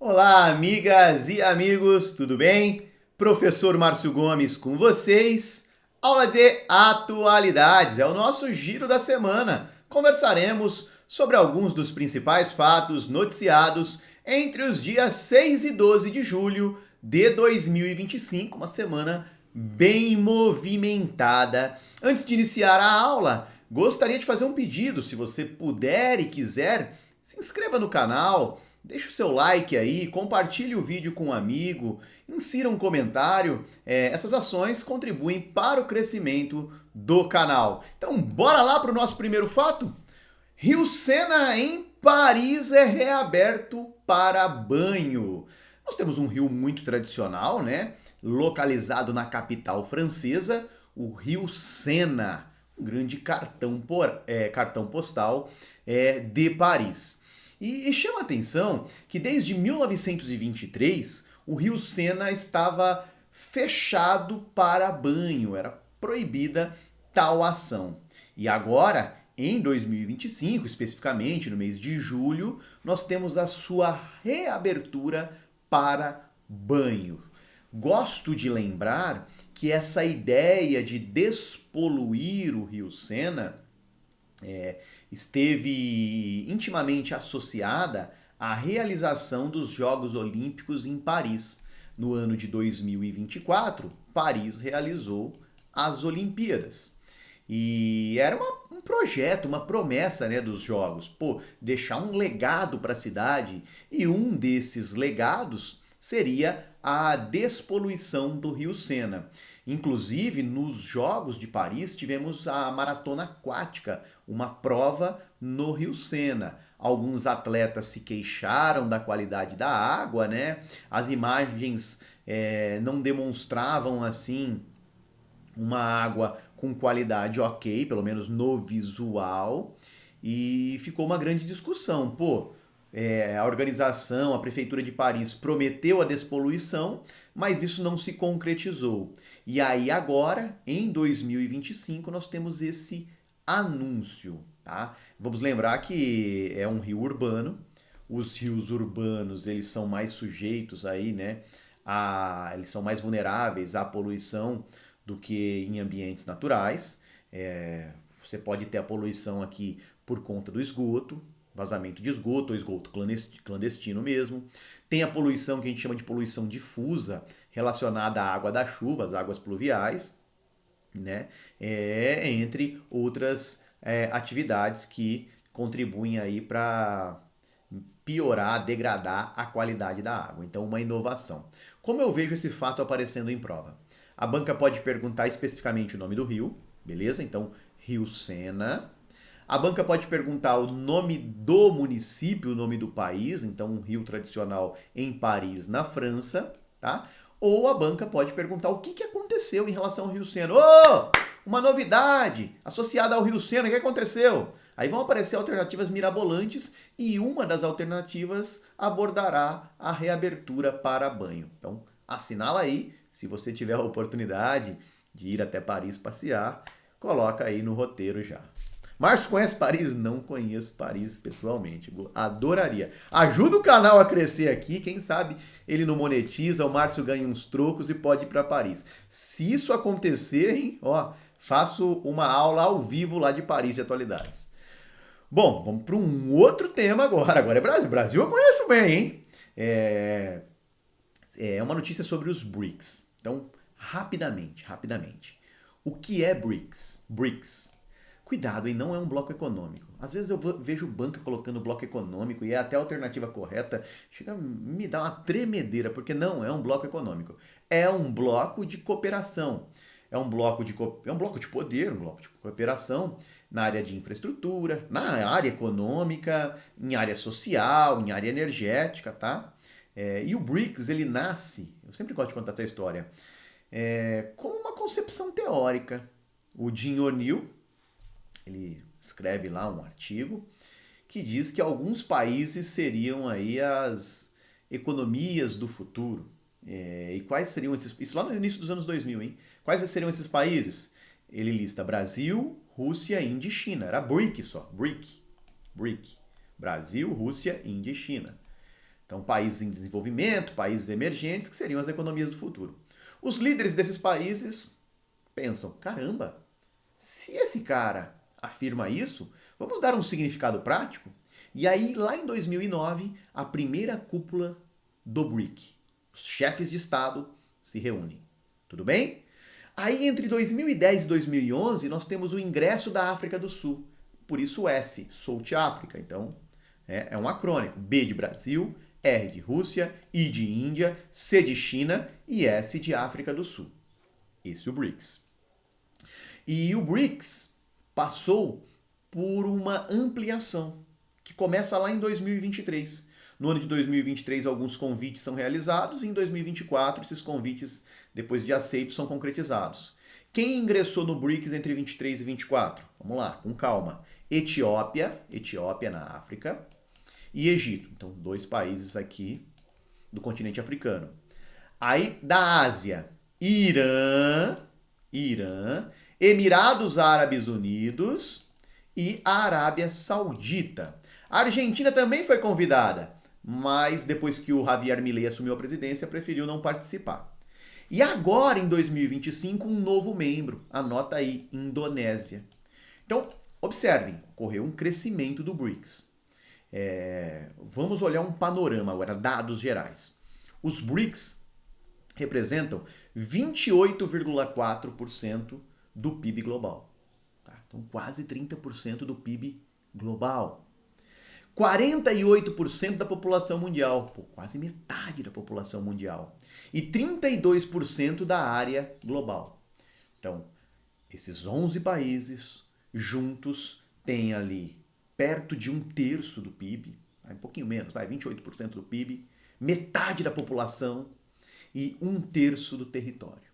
Olá, amigas e amigos, tudo bem? Professor Márcio Gomes com vocês. Aula de atualidades, é o nosso giro da semana. Conversaremos sobre alguns dos principais fatos noticiados entre os dias 6 e 12 de julho de 2025, uma semana bem movimentada. Antes de iniciar a aula, gostaria de fazer um pedido, se você puder e quiser, se inscreva no canal. Deixe o seu like aí, compartilhe o vídeo com um amigo, insira um comentário. Essas ações contribuem para o crescimento do canal. Então, bora lá para o nosso primeiro fato? Rio Sena em Paris é reaberto para banho. Nós temos um rio muito tradicional, né? Localizado na capital francesa, o Rio Sena, um grande cartão postal de Paris. E chama a atenção que desde 1923 o Rio Sena estava fechado para banho, era proibida tal ação. E agora, em 2025, especificamente no mês de julho, nós temos a sua reabertura para banho. Gosto de lembrar que essa ideia de despoluir o Rio Sena esteve intimamente associada à realização dos Jogos Olímpicos em Paris. No ano de 2024, Paris realizou as Olimpíadas. E era um projeto, uma promessa, né, dos Jogos. Deixar um legado para a cidade. E um desses legados seria a despoluição do Rio Sena. Inclusive, nos Jogos de Paris, tivemos a maratona aquática, uma prova no Rio Sena. Alguns atletas se queixaram da qualidade da água, né? As imagens não demonstravam, assim, uma água com qualidade ok, pelo menos no visual, e ficou uma grande discussão. A organização, a Prefeitura de Paris prometeu a despoluição, mas isso não se concretizou. E aí agora, em 2025, nós temos esse anúncio, tá? Vamos lembrar que é um rio urbano. Os rios urbanos, eles são mais sujeitos aí, né? Eles são mais vulneráveis à poluição do que em ambientes naturais. Você pode ter a poluição aqui por conta do esgoto, vazamento de esgoto ou esgoto clandestino mesmo. Tem a poluição que a gente chama de poluição difusa, relacionada à água da chuva, às águas pluviais, né? Entre outras atividades que contribuem aí para piorar, degradar a qualidade da água. Então, uma inovação. Como eu vejo esse fato aparecendo em prova? A banca pode perguntar especificamente o nome do rio, beleza? Então, Rio Sena. A banca pode perguntar o nome do município, o nome do país, então um rio tradicional em Paris, na França, tá? Ou a banca pode perguntar o que aconteceu em relação ao Rio Sena. Uma novidade associada ao Rio Sena, o que aconteceu? Aí vão aparecer alternativas mirabolantes e uma das alternativas abordará a reabertura para banho. Então, assinala aí, se você tiver a oportunidade de ir até Paris passear, coloca aí no roteiro já. Márcio, conhece Paris? Não conheço Paris pessoalmente. Adoraria. Ajuda o canal a crescer aqui. Quem sabe ele não monetiza, o Márcio ganha uns trocos e pode ir para Paris. Se isso acontecer, hein, faço uma aula ao vivo lá de Paris de atualidades. Bom, vamos para um outro tema agora. Agora é Brasil. Brasil eu conheço bem, hein? É uma notícia sobre os BRICS. Então, rapidamente. O que é BRICS? BRICS. Cuidado, hein? Não é um bloco econômico. Às vezes eu vejo banca colocando bloco econômico e é até a alternativa correta. Chega a me dar uma tremedeira, porque não é um bloco econômico. É um bloco de cooperação. É um bloco de poder, um bloco de cooperação na área de infraestrutura, na área econômica, em área social, em área energética, tá? E o BRICS, ele nasce, eu sempre gosto de contar essa história, com uma concepção teórica. O Jim O'Neill, ele escreve lá um artigo que diz que alguns países seriam aí as economias do futuro. E quais seriam esses... Isso lá no início dos anos 2000, hein? Quais seriam esses países? Ele lista Brasil, Rússia, Índia e China. Era BRIC só. BRIC. Brasil, Rússia, Índia e China. Então, países em desenvolvimento, países emergentes, que seriam as economias do futuro. Os líderes desses países pensam, caramba, se esse cara afirma isso, vamos dar um significado prático? E aí, lá em 2009, a primeira cúpula do BRIC. Os chefes de Estado se reúnem. Tudo bem? Aí, entre 2010 e 2011, nós temos o ingresso da África do Sul. Por isso o S, South África. Então, é um acrônimo. B de Brasil, R de Rússia, I de Índia, C de China e S de África do Sul. Esse é o BRICS. E o BRICS passou por uma ampliação, que começa lá em 2023. No ano de 2023, alguns convites são realizados e em 2024, esses convites, depois de aceitos, são concretizados. Quem ingressou no BRICS entre 23 e 24? Vamos lá, com calma. Etiópia na África, e Egito. Então, 2 países aqui do continente africano. Aí, da Ásia, Irã, Emirados Árabes Unidos e a Arábia Saudita. A Argentina também foi convidada, mas depois que o Javier Milei assumiu a presidência, preferiu não participar. E agora, em 2025, um novo membro. Anota aí, Indonésia. Então, observem, ocorreu um crescimento do BRICS. Vamos olhar um panorama agora, dados gerais. Os BRICS representam 28,4% do PIB global. Tá? Então, quase 30% do PIB global. 48% da população mundial, quase metade da população mundial. E 32% da área global. Então, esses 11 países juntos têm ali perto de 1/3 do PIB, um pouquinho menos, 28% do PIB, metade da população e 1/3 do território.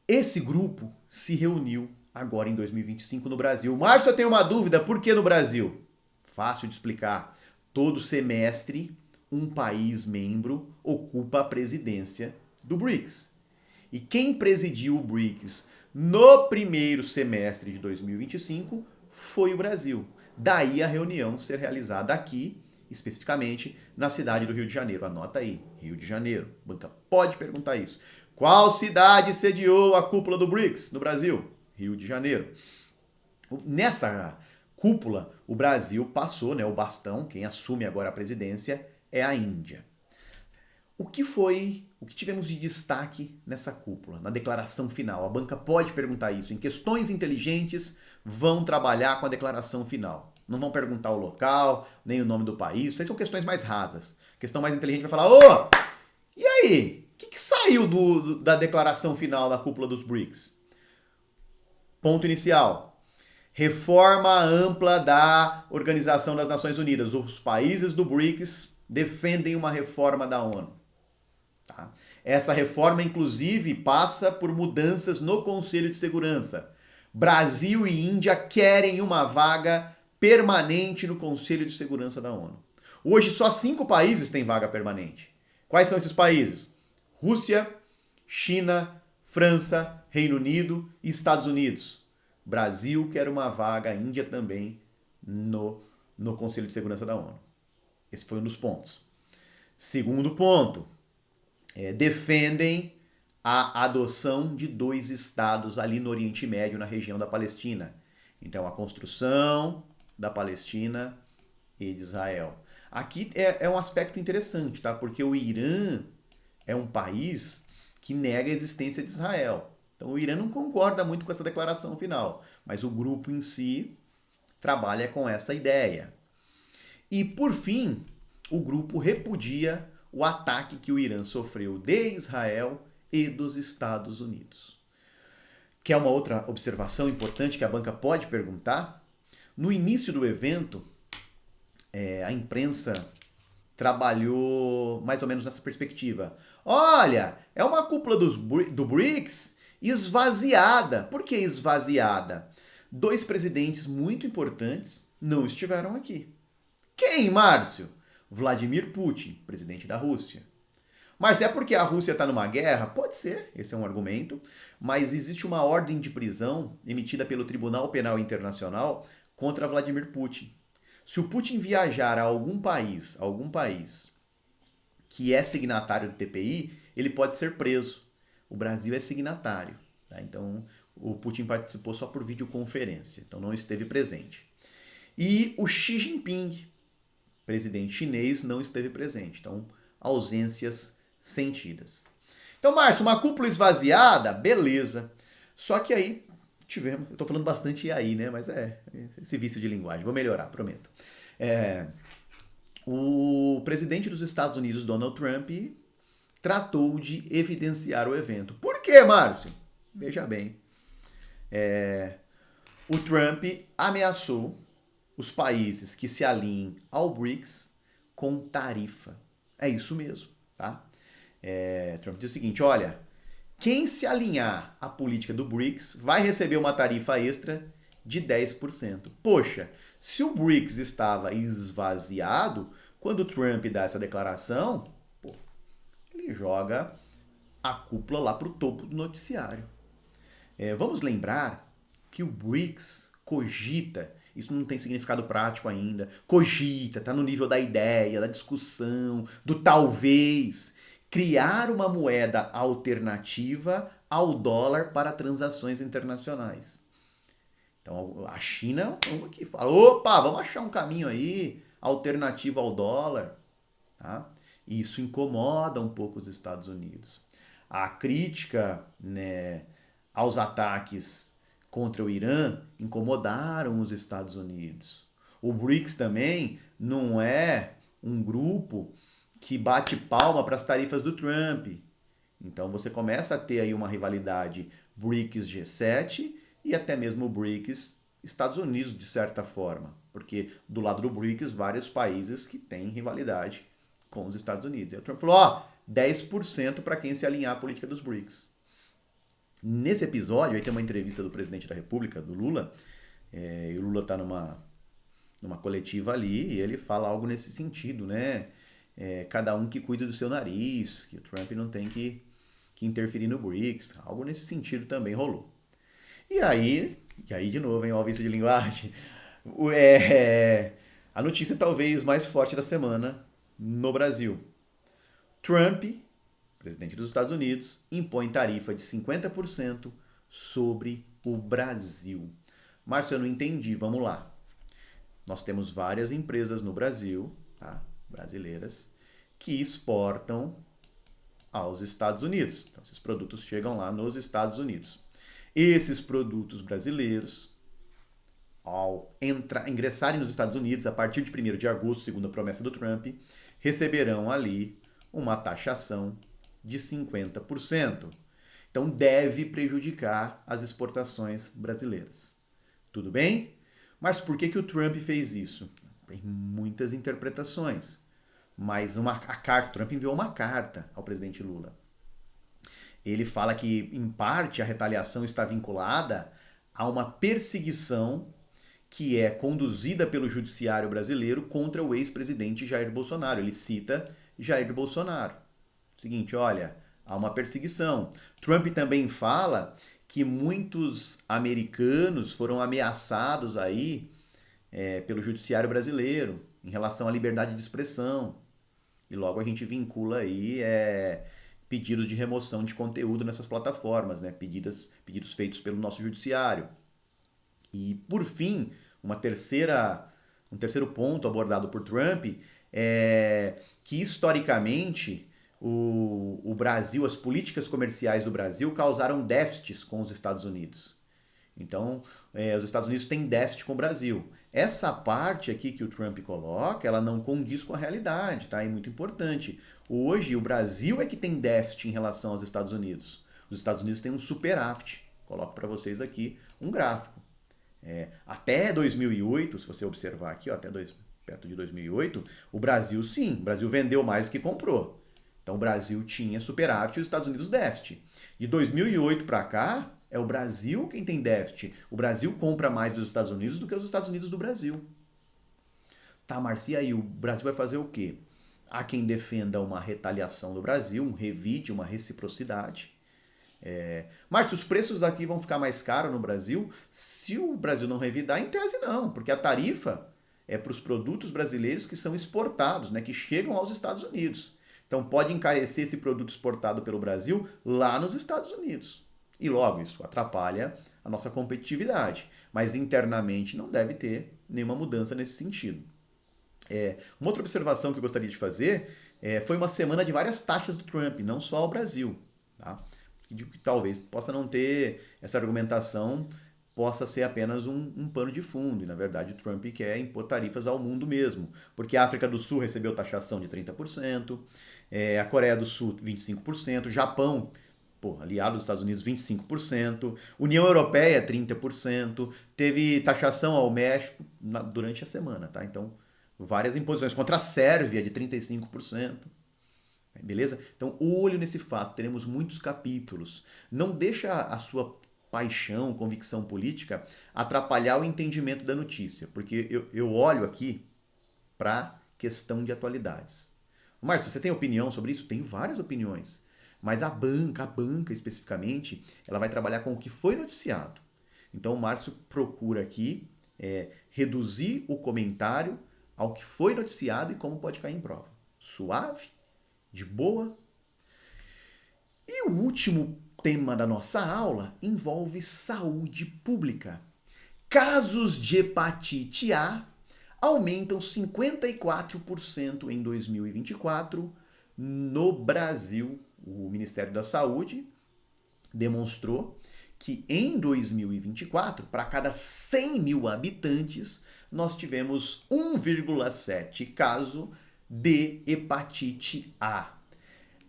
Esse grupo se reuniu agora em 2025 no Brasil. Márcio, eu tenho uma dúvida, por que no Brasil? Fácil de explicar. Todo semestre, um país membro ocupa a presidência do BRICS. E quem presidiu o BRICS no primeiro semestre de 2025 foi o Brasil. Daí a reunião ser realizada aqui, especificamente na cidade do Rio de Janeiro. Anota aí, Rio de Janeiro. A banca pode perguntar isso. Qual cidade sediou a cúpula do BRICS no Brasil? Rio de Janeiro. Nessa cúpula, o Brasil passou, o bastão, quem assume agora a presidência é a Índia. O que tivemos de destaque nessa cúpula, na declaração final? A banca pode perguntar isso. Em questões inteligentes, vão trabalhar com a declaração final. Não vão perguntar o local, nem o nome do país. Essas são questões mais rasas. A questão mais inteligente vai falar, e aí? O que saiu da declaração final da cúpula dos BRICS? Ponto inicial. Reforma ampla da Organização das Nações Unidas. Os países do BRICS defendem uma reforma da ONU. Tá? Essa reforma, inclusive, passa por mudanças no Conselho de Segurança. Brasil e Índia querem uma vaga permanente no Conselho de Segurança da ONU. Hoje, só 5 países têm vaga permanente. Quais são esses países? Rússia, China, França, Reino Unido e Estados Unidos. Brasil quer uma vaga, a Índia também, no Conselho de Segurança da ONU. Esse foi um dos pontos. Segundo ponto, defendem a adoção de 2 estados ali no Oriente Médio, na região da Palestina. Então, a construção da Palestina e de Israel. Aqui é um aspecto interessante, tá? Porque o Irã é um país que nega a existência de Israel. Então, o Irã não concorda muito com essa declaração final, mas o grupo em si trabalha com essa ideia. E, por fim, o grupo repudia o ataque que o Irã sofreu de Israel e dos Estados Unidos. Que é uma outra observação importante que a banca pode perguntar. No início do evento, a imprensa trabalhou mais ou menos nessa perspectiva. Olha, é uma cúpula do BRICS esvaziada. Por que esvaziada? 2 presidentes muito importantes não estiveram aqui. Quem, Márcio? Vladimir Putin, presidente da Rússia. Mas é porque a Rússia está numa guerra? Pode ser, esse é um argumento, mas existe uma ordem de prisão emitida pelo Tribunal Penal Internacional contra Vladimir Putin. Se o Putin viajar a algum país que é signatário do TPI, ele pode ser preso. O Brasil é signatário, tá? Então, o Putin participou só por videoconferência, então não esteve presente. E o Xi Jinping, presidente chinês, não esteve presente. Então, ausências sentidas. Então, Márcio, uma cúpula esvaziada, beleza. Só que aí tivemos, eu tô falando bastante aí, né? Mas esse vício de linguagem. Vou melhorar, prometo. O presidente dos Estados Unidos, Donald Trump, tratou de evidenciar o evento. Por quê, Márcio? Veja bem. O Trump ameaçou os países que se alinhem ao BRICS com tarifa. É isso mesmo, tá? Trump diz o seguinte, olha, quem se alinhar à política do BRICS vai receber uma tarifa extra de 10%. Poxa, se o BRICS estava esvaziado, quando o Trump dá essa declaração, ele joga a cúpula lá para o topo do noticiário. Vamos lembrar que o BRICS cogita, isso não tem significado prático ainda, cogita, está no nível da ideia, da discussão, do talvez, criar uma moeda alternativa ao dólar para transações internacionais. Então a China que fala, opa, vamos achar um caminho aí alternativo ao dólar, tá? E isso incomoda um pouco os Estados Unidos. A crítica, né, aos ataques contra o Irã incomodaram os Estados Unidos. O BRICS também não é um grupo que bate palma para as tarifas do Trump. Então você começa a ter aí uma rivalidade BRICS G7 e até mesmo o BRICS Estados Unidos, de certa forma. Porque do lado do BRICS, vários países que têm rivalidade com os Estados Unidos. E o Trump falou, 10% para quem se alinhar à política dos BRICS. Nesse episódio, aí tem uma entrevista do presidente da República, do Lula, e o Lula está numa coletiva ali, e ele fala algo nesse sentido, né? Cada um que cuida do seu nariz, que o Trump não tem que interferir no BRICS, algo nesse sentido também rolou. E aí de novo, hein, ó, vício de linguagem, a notícia talvez mais forte da semana no Brasil. Trump, presidente dos Estados Unidos, impõe tarifa de 50% sobre o Brasil. Márcio, eu não entendi, vamos lá. Nós temos várias empresas no Brasil, tá? Brasileiras, que exportam aos Estados Unidos. Então, esses produtos chegam lá nos Estados Unidos. Esses produtos brasileiros, ao ingressarem nos Estados Unidos a partir de 1º de agosto, segundo a promessa do Trump, receberão ali uma taxação de 50%. Então deve prejudicar as exportações brasileiras. Tudo bem? Mas por que o Trump fez isso? Tem muitas interpretações. Mas o Trump enviou uma carta ao presidente Lula. Ele fala que, em parte, a retaliação está vinculada a uma perseguição que é conduzida pelo judiciário brasileiro contra o ex-presidente Jair Bolsonaro. Ele cita Jair Bolsonaro. Seguinte, olha, há uma perseguição. Trump também fala que muitos americanos foram ameaçados aí pelo judiciário brasileiro em relação à liberdade de expressão. E logo a gente vincula aí pedidos de remoção de conteúdo nessas plataformas, né? Pedidos feitos pelo nosso judiciário. E, por fim, um terceiro ponto abordado por Trump é que, historicamente, o Brasil, as políticas comerciais do Brasil causaram déficits com os Estados Unidos. Então, os Estados Unidos têm déficit com o Brasil. Essa parte aqui que o Trump coloca, ela não condiz com a realidade, tá? É muito importante. Hoje, o Brasil é que tem déficit em relação aos Estados Unidos. Os Estados Unidos têm um superávit. Coloco para vocês aqui um gráfico. Até 2008, se você observar aqui, ó, perto de 2008, o Brasil vendeu mais do que comprou. Então o Brasil tinha superávit e os Estados Unidos déficit. De 2008 para cá, é o Brasil quem tem déficit. O Brasil compra mais dos Estados Unidos do que os Estados Unidos do Brasil. Tá, Marcia, aí o Brasil vai fazer o quê? Há quem defenda uma retaliação do Brasil, um revide, uma reciprocidade. Márcio, os preços daqui vão ficar mais caros no Brasil? Se o Brasil não revidar, em tese não, porque a tarifa é para os produtos brasileiros que são exportados, né, que chegam aos Estados Unidos. Então pode encarecer esse produto exportado pelo Brasil lá nos Estados Unidos. E logo isso atrapalha a nossa competitividade. Mas internamente não deve ter nenhuma mudança nesse sentido. Uma outra observação que eu gostaria de fazer foi uma semana de várias taxas do Trump, não só ao Brasil. Tá? Que talvez possa não ter essa argumentação, possa ser apenas um pano de fundo. E, na verdade, o Trump quer impor tarifas ao mundo mesmo. Porque a África do Sul recebeu taxação de 30%, a Coreia do Sul 25%, Japão, aliado dos Estados Unidos, 25%, União Europeia 30%, teve taxação ao México durante a semana, tá? Então, várias imposições contra a Sérvia de 35%. Beleza? Então, olho nesse fato, teremos muitos capítulos. Não deixa a sua paixão, convicção política atrapalhar o entendimento da notícia, porque eu olho aqui para questão de atualidades. Márcio, você tem opinião sobre isso? Tenho várias opiniões. Mas a banca especificamente, ela vai trabalhar com o que foi noticiado. Então o Márcio procura aqui reduzir o comentário ao que foi noticiado e como pode cair em prova. Suave, de boa. E o último tema da nossa aula envolve saúde pública. Casos de hepatite A aumentam 54% em 2024 no Brasil. O Ministério da Saúde demonstrou que em 2024, para cada 100 mil habitantes, nós tivemos 1,7 caso de hepatite A.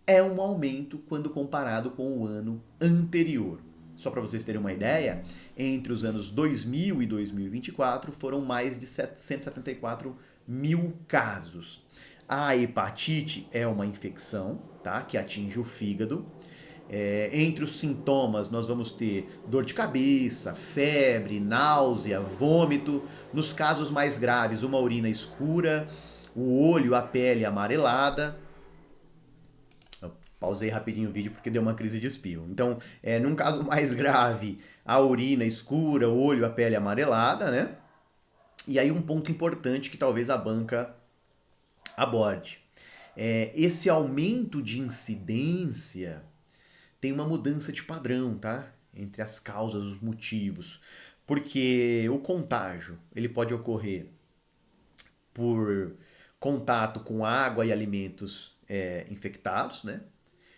É um aumento quando comparado com o ano anterior. Só para vocês terem uma ideia, entre os anos 2000 e 2024 foram mais de 174 mil casos. A hepatite é uma infecção, tá, que atinge o fígado. Entre os sintomas nós vamos ter dor de cabeça, febre, náusea, vômito. Nos casos mais graves, uma urina escura, o olho, a pele amarelada. Eu pausei rapidinho o vídeo porque deu uma crise de espirro. Então, num caso mais grave, a urina escura, o olho, a pele amarelada, né? E aí um ponto importante que talvez a banca aborde. Esse aumento de incidência tem uma mudança de padrão, tá? Entre as causas, os motivos. Porque o contágio, ele pode ocorrer por contato com água e alimentos infectados, né?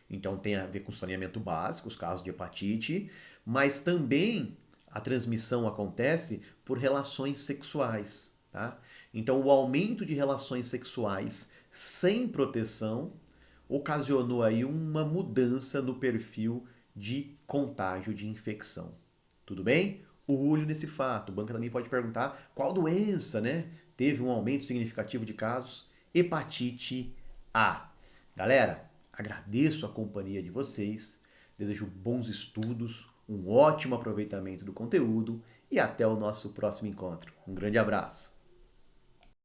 Então tem a ver com saneamento básico, os casos de hepatite, mas também a transmissão acontece por relações sexuais, tá? Então o aumento de relações sexuais sem proteção ocasionou aí uma mudança no perfil de contágio de infecção. Tudo bem? O olho nesse fato. O banco também pode perguntar qual doença, né, teve um aumento significativo de casos? Hepatite A. Galera, agradeço a companhia de vocês, desejo bons estudos, um ótimo aproveitamento do conteúdo e até o nosso próximo encontro. Um grande abraço.